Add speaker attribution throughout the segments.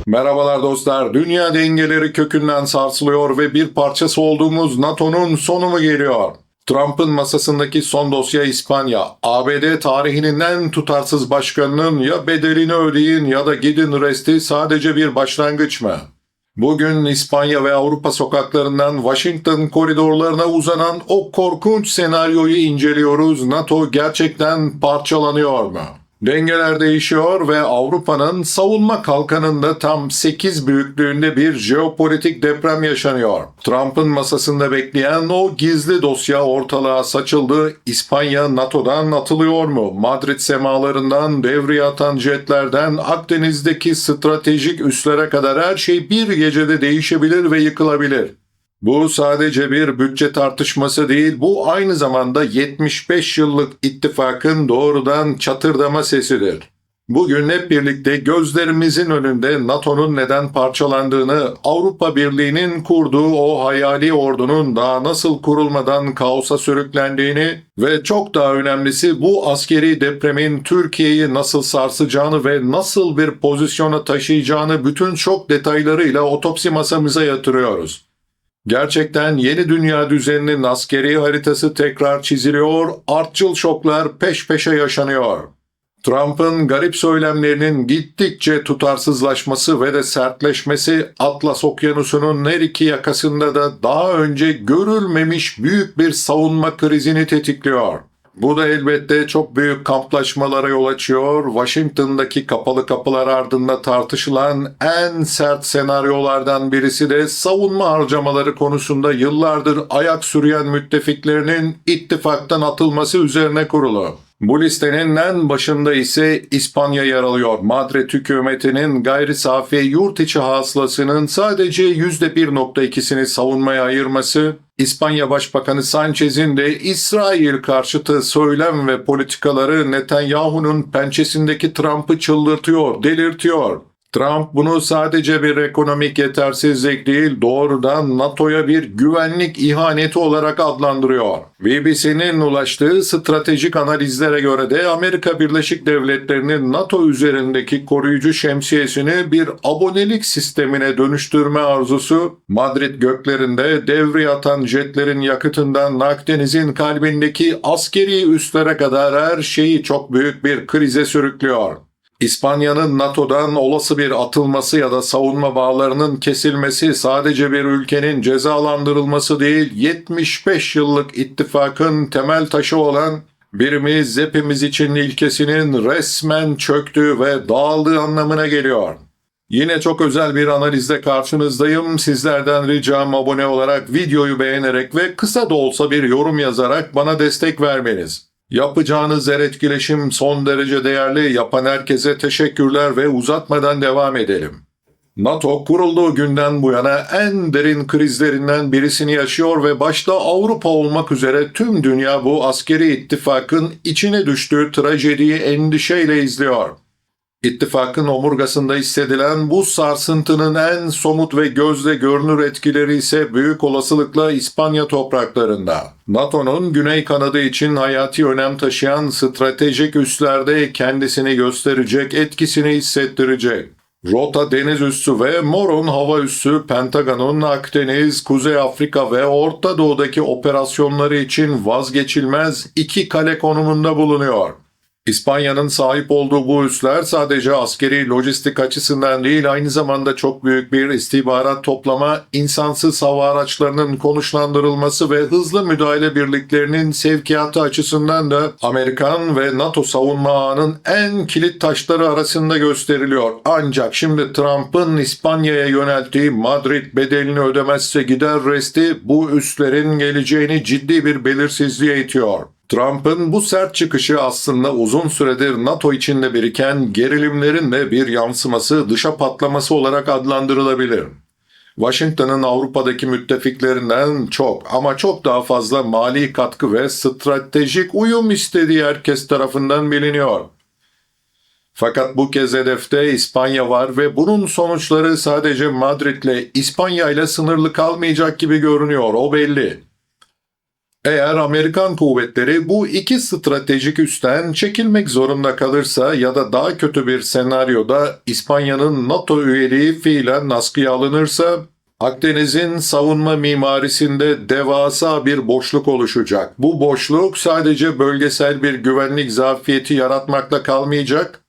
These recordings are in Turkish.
Speaker 1: Merhabalar dostlar. Dünya dengeleri kökünden sarsılıyor ve bir parçası olduğumuz NATO'nun sonu mu geliyor? Trump'ın masasındaki son dosya İspanya. ABD tarihinin en tutarsız başkanının ya bedelini ödeyin ya da gidin resti sadece bir başlangıç mı? Bugün İspanya ve Avrupa sokaklarından Washington koridorlarına uzanan o korkunç senaryoyu inceliyoruz. NATO gerçekten parçalanıyor mu? Dengeler değişiyor ve Avrupa'nın savunma kalkanında tam 8 büyüklüğünde bir jeopolitik deprem yaşanıyor. Trump'ın masasında bekleyen o gizli dosya ortalığa saçıldı. İspanya NATO'dan atılıyor mu? Madrid semalarından devreye atan jetlerden Akdeniz'deki stratejik üslere kadar her şey bir gecede değişebilir ve yıkılabilir. Bu sadece bir bütçe tartışması değil, bu aynı zamanda 75 yıllık ittifakın doğrudan çatırdama sesidir. Bugün hep birlikte gözlerimizin önünde NATO'nun neden parçalandığını, Avrupa Birliği'nin kurduğu o hayali ordunun daha nasıl kurulmadan kaosa sürüklendiğini ve çok daha önemlisi bu askeri depremin Türkiye'yi nasıl sarsacağını ve nasıl bir pozisyona taşıyacağını bütün şok detaylarıyla otopsi masamıza yatırıyoruz. Gerçekten yeni dünya düzeninin askeri haritası tekrar çiziliyor, artçıl şoklar peş peşe yaşanıyor. Trump'ın garip söylemlerinin gittikçe tutarsızlaşması ve de sertleşmesi Atlas Okyanusu'nun her iki yakasında da daha önce görülmemiş büyük bir savunma krizini tetikliyor. Bu da elbette çok büyük kamplaşmalara yol açıyor. Washington'daki kapalı kapılar ardında tartışılan en sert senaryolardan birisi de savunma harcamaları konusunda yıllardır ayak sürüyen müttefiklerinin ittifaktan atılması üzerine kurulu. Bu listenin en başında ise İspanya yer alıyor. Madrid hükümetinin gayri safi yurt içi hasılasının sadece %1,2'sini savunmaya ayırması, İspanya Başbakanı Sanchez'in de İsrail karşıtı söylem ve politikaları Netanyahu'nun pençesindeki Trump'ı çıldırtıyor, delirtiyor. Trump bunu sadece bir ekonomik yetersizlik değil, doğrudan NATO'ya bir güvenlik ihaneti olarak adlandırıyor. BBC'nin ulaştığı stratejik analizlere göre de Amerika Birleşik Devletleri'nin NATO üzerindeki koruyucu şemsiyesini bir abonelik sistemine dönüştürme arzusu, Madrid göklerinde devreye atan jetlerin yakıtından Akdeniz'in kalbindeki askeri üslere kadar her şeyi çok büyük bir krize sürüklüyor. İspanya'nın NATO'dan olası bir atılması ya da savunma bağlarının kesilmesi sadece bir ülkenin cezalandırılması değil, 75 yıllık ittifakın temel taşı olan birimiz hepimiz için ilkesinin resmen çöktüğü ve dağıldığı anlamına geliyor. Yine çok özel bir analizle karşınızdayım. Sizlerden ricam abone olarak, videoyu beğenerek ve kısa da olsa bir yorum yazarak bana destek vermeniz. Yapacağınız her etkileşim son derece değerli. Yapan herkese teşekkürler ve uzatmadan devam edelim. NATO kurulduğu günden bu yana en derin krizlerinden birisini yaşıyor ve başta Avrupa olmak üzere tüm dünya bu askeri ittifakın içine düştüğü trajediyi endişeyle izliyor. İttifakın omurgasında hissedilen bu sarsıntının en somut ve gözle görünür etkileri ise büyük olasılıkla İspanya topraklarında. NATO'nun güney kanadı için hayati önem taşıyan stratejik üslerde kendisini gösterecek, etkisini hissettirecek. Rota deniz üssü ve Moron hava üssü Pentagon'un Akdeniz, Kuzey Afrika ve Orta Doğu'daki operasyonları için vazgeçilmez iki kale konumunda bulunuyor. İspanya'nın sahip olduğu bu üsler sadece askeri lojistik açısından değil, aynı zamanda çok büyük bir istihbarat toplama, insansız hava araçlarının konuşlandırılması ve hızlı müdahale birliklerinin sevkiyatı açısından da Amerikan ve NATO savunma ağının en kilit taşları arasında gösteriliyor. Ancak şimdi Trump'ın İspanya'ya yönelttiği Madrid bedelini ödemezse gider resti bu üslerin geleceğini ciddi bir belirsizliğe itiyor. Trump'ın bu sert çıkışı aslında uzun süredir NATO içinde biriken gerilimlerin de bir yansıması, dışa patlaması olarak adlandırılabilir. Washington'ın Avrupa'daki müttefiklerinden çok ama çok daha fazla mali katkı ve stratejik uyum istediği herkes tarafından biliniyor. Fakat bu kez hedefte İspanya var ve bunun sonuçları sadece Madrid'le, İspanya ile sınırlı kalmayacak gibi görünüyor, o belli. Eğer Amerikan kuvvetleri bu iki stratejik üsten çekilmek zorunda kalırsa ya da daha kötü bir senaryoda İspanya'nın NATO üyeliği fiilen askıya alınırsa, Akdeniz'in savunma mimarisinde devasa bir boşluk oluşacak. Bu boşluk sadece bölgesel bir güvenlik zafiyeti yaratmakla kalmayacak,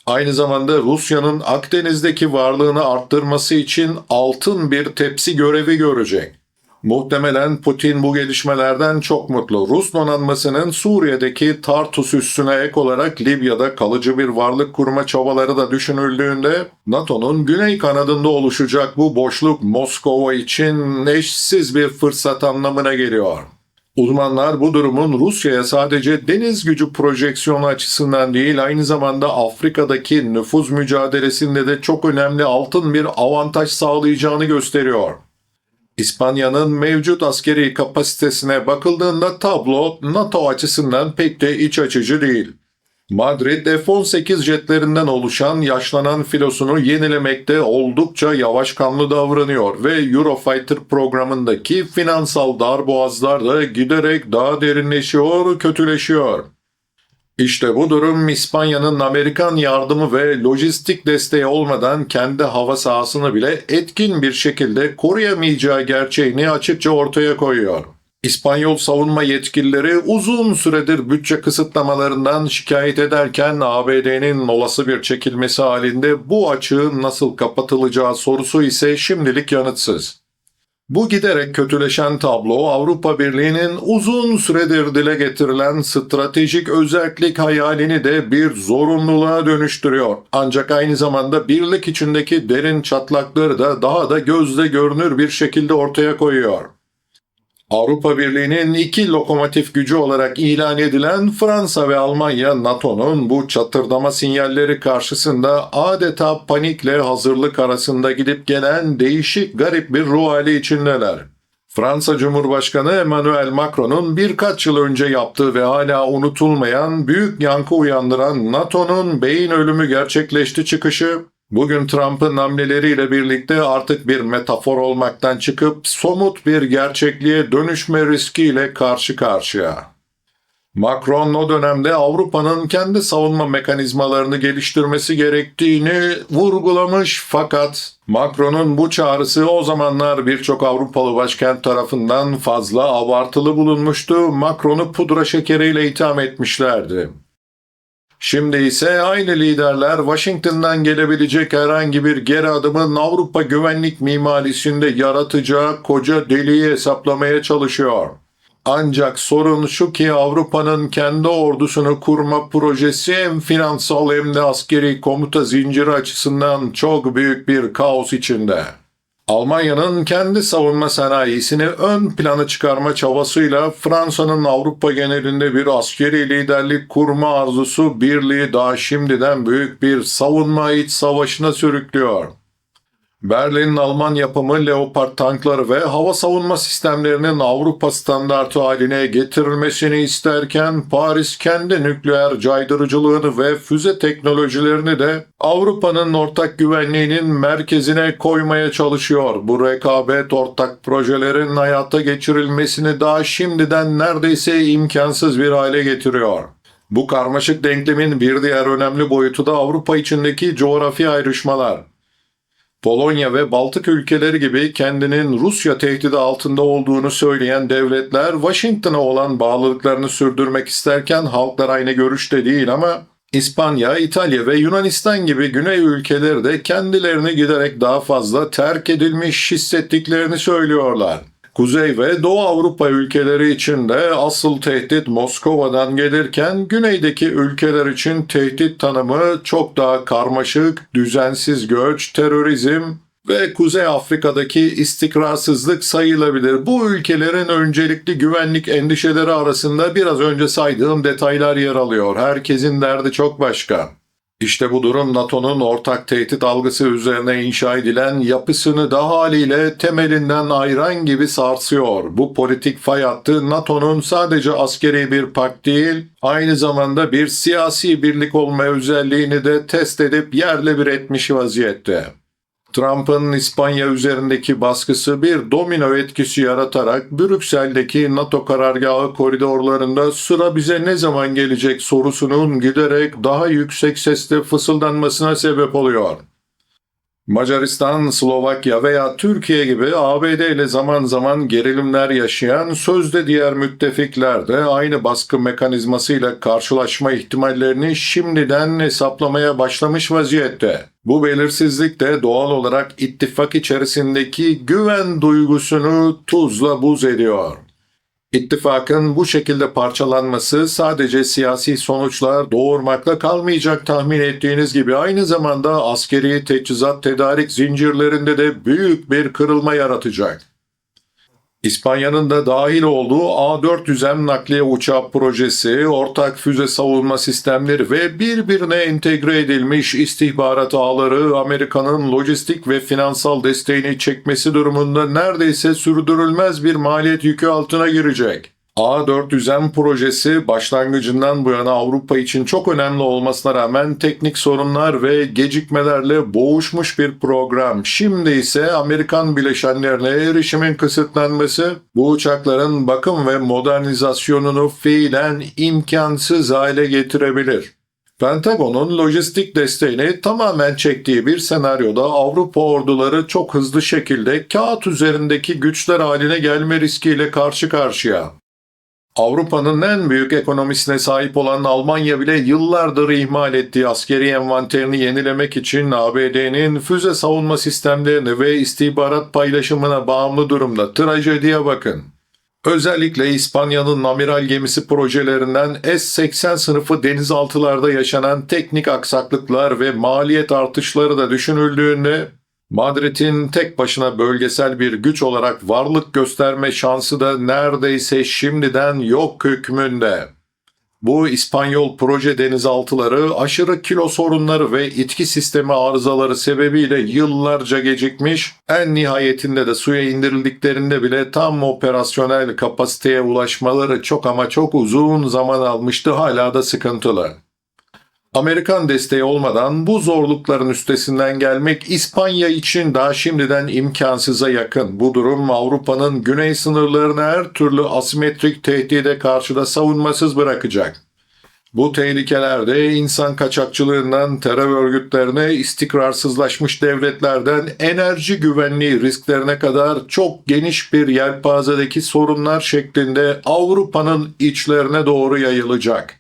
Speaker 1: aynı zamanda Rusya'nın Akdeniz'deki varlığını arttırması için altın bir tepsi görevi görecek. Muhtemelen Putin bu gelişmelerden çok mutlu. Rus donanmasının Suriye'deki Tartus üssüne ek olarak Libya'da kalıcı bir varlık kurma çabaları da düşünüldüğünde NATO'nun güney kanadında oluşacak bu boşluk Moskova için eşsiz bir fırsat anlamına geliyor. Uzmanlar bu durumun Rusya'ya sadece deniz gücü projeksiyonu açısından değil, aynı zamanda Afrika'daki nüfuz mücadelesinde de çok önemli altın bir avantaj sağlayacağını gösteriyor. İspanya'nın mevcut askeri kapasitesine bakıldığında tablo NATO açısından pek de iç açıcı değil. Madrid F-18 jetlerinden oluşan yaşlanan filosunu yenilemekte oldukça yavaşkanlı davranıyor ve Eurofighter programındaki finansal darboğazlar da giderek daha derinleşiyor, kötüleşiyor. İşte bu durum İspanya'nın Amerikan yardımı ve lojistik desteği olmadan kendi hava sahasını bile etkin bir şekilde koruyamayacağı gerçeğini açıkça ortaya koyuyor. İspanyol savunma yetkilileri uzun süredir bütçe kısıtlamalarından şikayet ederken ABD'nin olası bir çekilmesi halinde bu açığın nasıl kapatılacağı sorusu ise şimdilik yanıtsız. Bu giderek kötüleşen tablo Avrupa Birliği'nin uzun süredir dile getirilen stratejik özellik hayalini de bir zorunluluğa dönüştürüyor. Ancak aynı zamanda birlik içindeki derin çatlakları da daha da gözle görünür bir şekilde ortaya koyuyor. Avrupa Birliği'nin iki lokomotif gücü olarak ilan edilen Fransa ve Almanya, NATO'nun bu çatırdama sinyalleri karşısında adeta panikle hazırlık arasında gidip gelen değişik garip bir ruh hali içindeler. Fransa Cumhurbaşkanı Emmanuel Macron'un birkaç yıl önce yaptığı ve hala unutulmayan, büyük yankı uyandıran NATO'nun beyin ölümü gerçekleşti çıkışı, bugün Trump'ın hamleleriyle birlikte artık bir metafor olmaktan çıkıp somut bir gerçekliğe dönüşme riskiyle karşı karşıya. Macron o dönemde Avrupa'nın kendi savunma mekanizmalarını geliştirmesi gerektiğini vurgulamış, fakat Macron'un bu çağrısı o zamanlar birçok Avrupalı başkent tarafından fazla abartılı bulunmuştu. Macron'u pudra şekeriyle itham etmişlerdi. Şimdi ise aynı liderler Washington'dan gelebilecek herhangi bir geri adımın Avrupa güvenlik mimarisinde yaratacağı koca deliği hesaplamaya çalışıyor. Ancak sorun şu ki Avrupa'nın kendi ordusunu kurma projesi hem finansal hem de askeri komuta zinciri açısından çok büyük bir kaos içinde. Almanya'nın kendi savunma sanayisini ön plana çıkarma çabasıyla Fransa'nın Avrupa genelinde bir askeri liderlik kurma arzusu birliği daha şimdiden büyük bir savunma iç savaşına sürüklüyor. Berlin'in Alman yapımı Leopard tankları ve hava savunma sistemlerinin Avrupa standartı haline getirilmesini isterken Paris kendi nükleer caydırıcılığını ve füze teknolojilerini de Avrupa'nın ortak güvenliğinin merkezine koymaya çalışıyor. Bu rekabet ortak projelerin hayata geçirilmesini daha şimdiden neredeyse imkansız bir hale getiriyor. Bu karmaşık denklemin bir diğer önemli boyutu da Avrupa içindeki coğrafi ayrışmalar. Polonya ve Baltık ülkeleri gibi kendinin Rusya tehdidi altında olduğunu söyleyen devletler Washington'a olan bağlılıklarını sürdürmek isterken halklar aynı görüşte değil, ama İspanya, İtalya ve Yunanistan gibi güney ülkeleri de kendilerini giderek daha fazla terk edilmiş hissettiklerini söylüyorlar. Kuzey ve Doğu Avrupa ülkeleri için de asıl tehdit Moskova'dan gelirken güneydeki ülkeler için tehdit tanımı çok daha karmaşık, düzensiz göç, terörizm ve Kuzey Afrika'daki istikrarsızlık sayılabilir. Bu ülkelerin öncelikli güvenlik endişeleri arasında biraz önce saydığım detaylar yer alıyor. Herkesin derdi çok başka. İşte bu durum NATO'nun ortak tehdit algısı üzerine inşa edilen yapısını da haliyle temelinden ayıran gibi sarsıyor. Bu politik fay hattı NATO'nun sadece askeri bir pakt değil, aynı zamanda bir siyasi birlik olma özelliğini de test edip yerle bir etmiş vaziyette. Trump'ın İspanya üzerindeki baskısı bir domino etkisi yaratarak Brüksel'deki NATO karargahı koridorlarında sıra bize ne zaman gelecek sorusunun giderek daha yüksek sesle fısıldanmasına sebep oluyor. Macaristan, Slovakya veya Türkiye gibi ABD ile zaman zaman gerilimler yaşayan sözde diğer müttefikler de aynı baskı mekanizmasıyla karşılaşma ihtimallerini şimdiden hesaplamaya başlamış vaziyette. Bu belirsizlik de doğal olarak ittifak içerisindeki güven duygusunu tuzla buz ediyor. İttifakın bu şekilde parçalanması sadece siyasi sonuçlar doğurmakla kalmayacak tahmin ettiğiniz gibi aynı zamanda askeri teçhizat tedarik zincirlerinde de büyük bir kırılma yaratacak. İspanya'nın da dahil olduğu A400M nakliye uçağı projesi, ortak füze savunma sistemleri ve birbirine entegre edilmiş istihbarat ağları Amerika'nın lojistik ve finansal desteğini çekmesi durumunda neredeyse sürdürülmez bir maliyet yükü altına girecek. A400M projesi başlangıcından bu yana Avrupa için çok önemli olmasına rağmen teknik sorunlar ve gecikmelerle boğuşmuş bir program. Şimdi ise Amerikan bileşenlerine erişimin kısıtlanması bu uçakların bakım ve modernizasyonunu fiilen imkansız hale getirebilir. Pentagon'un lojistik desteğini tamamen çektiği bir senaryoda Avrupa orduları çok hızlı şekilde kağıt üzerindeki güçler haline gelme riskiyle karşı karşıya. Avrupa'nın en büyük ekonomisine sahip olan Almanya bile yıllardır ihmal ettiği askeri envanterini yenilemek için ABD'nin füze savunma sistemlerini ve istihbarat paylaşımına bağımlı durumda. Trajediye bakın. Özellikle İspanya'nın amiral gemisi projelerinden S-80 sınıfı denizaltılarda yaşanan teknik aksaklıklar ve maliyet artışları da düşünüldüğünde Madrid'in tek başına bölgesel bir güç olarak varlık gösterme şansı da neredeyse şimdiden yok hükmünde. Bu İspanyol proje denizaltıları aşırı kilo sorunları ve itki sistemi arızaları sebebiyle yıllarca gecikmiş, en nihayetinde de suya indirildiklerinde bile tam operasyonel kapasiteye ulaşmaları çok ama çok uzun zaman almıştı, hala da sıkıntılı. Amerikan desteği olmadan bu zorlukların üstesinden gelmek İspanya için daha şimdiden imkansıza yakın. Bu durum Avrupa'nın güney sınırlarını her türlü asimetrik tehdide karşı da savunmasız bırakacak. Bu tehlikelerde insan kaçakçılığından terör örgütlerine, istikrarsızlaşmış devletlerden enerji güvenliği risklerine kadar çok geniş bir yelpazedeki sorunlar şeklinde Avrupa'nın içlerine doğru yayılacak.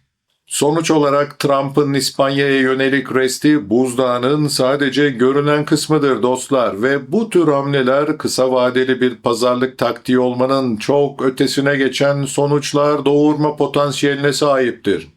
Speaker 1: Sonuç olarak Trump'ın İspanya'ya yönelik resti buzdağının sadece görünen kısmıdır dostlar ve bu tür hamleler kısa vadeli bir pazarlık taktiği olmanın çok ötesine geçen sonuçlar doğurma potansiyeline sahiptir.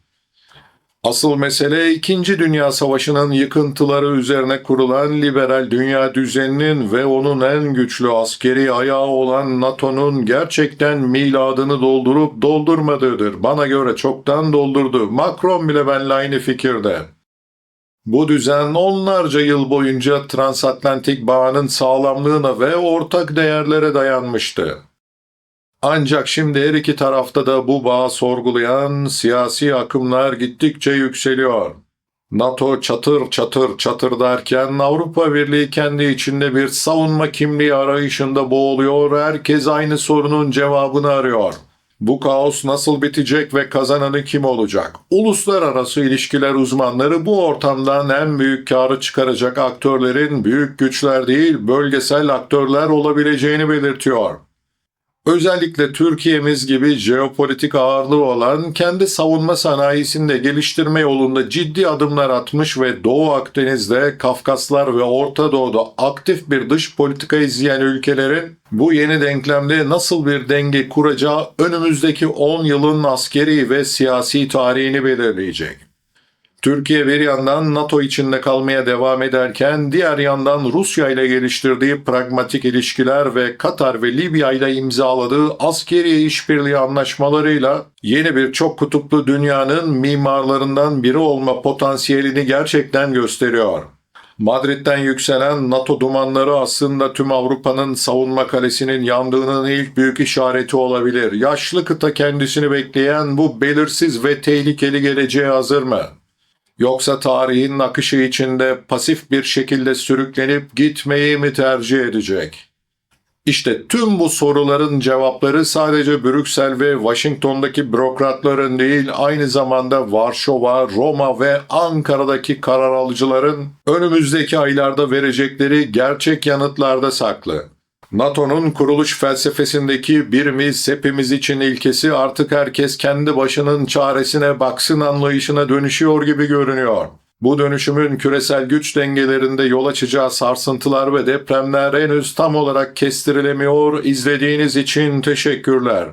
Speaker 1: Asıl mesele 2. Dünya Savaşı'nın yıkıntıları üzerine kurulan liberal dünya düzeninin ve onun en güçlü askeri ayağı olan NATO'nun gerçekten miladını doldurup doldurmadığıdır. Bana göre çoktan doldurdu. Macron bile benimle aynı fikirde. Bu düzen onlarca yıl boyunca transatlantik bağının sağlamlığına ve ortak değerlere dayanmıştı. Ancak şimdi her iki tarafta da bu bağı sorgulayan siyasi akımlar gittikçe yükseliyor. NATO çatır çatır çatır derken Avrupa Birliği kendi içinde bir savunma kimliği arayışında boğuluyor, herkes aynı sorunun cevabını arıyor. Bu kaos nasıl bitecek ve kazananı kim olacak? Uluslararası ilişkiler uzmanları bu ortamdan en büyük karı çıkaracak aktörlerin büyük güçler değil, bölgesel aktörler olabileceğini belirtiyor. Özellikle Türkiye'miz gibi jeopolitik ağırlığı olan kendi savunma sanayisini de geliştirme yolunda ciddi adımlar atmış ve Doğu Akdeniz'de, Kafkaslar ve Orta Doğu'da aktif bir dış politika izleyen ülkelerin bu yeni denklemde nasıl bir denge kuracağı önümüzdeki 10 yılın askeri ve siyasi tarihini belirleyecek. Türkiye bir yandan NATO içinde kalmaya devam ederken diğer yandan Rusya ile geliştirdiği pragmatik ilişkiler ve Katar ve Libya ile imzaladığı askeri işbirliği anlaşmalarıyla yeni bir çok kutuplu dünyanın mimarlarından biri olma potansiyelini gerçekten gösteriyor. Madrid'den yükselen NATO dumanları aslında tüm Avrupa'nın savunma kalesinin yandığının ilk büyük işareti olabilir. Yaşlı kıta kendisini bekleyen bu belirsiz ve tehlikeli geleceğe hazır mı? Yoksa tarihin akışı içinde pasif bir şekilde sürüklenip gitmeyi mi tercih edecek? İşte tüm bu soruların cevapları sadece Brüksel ve Washington'daki bürokratların değil, aynı zamanda Varşova, Roma ve Ankara'daki karar alıcıların önümüzdeki aylarda verecekleri gerçek yanıtlarda saklı. NATO'nun kuruluş felsefesindeki birimiz hepimiz için ilkesi artık herkes kendi başının çaresine baksın anlayışına dönüşüyor gibi görünüyor. Bu dönüşümün küresel güç dengelerinde yol açacağı sarsıntılar ve depremler henüz tam olarak kestirilemiyor. İzlediğiniz için teşekkürler.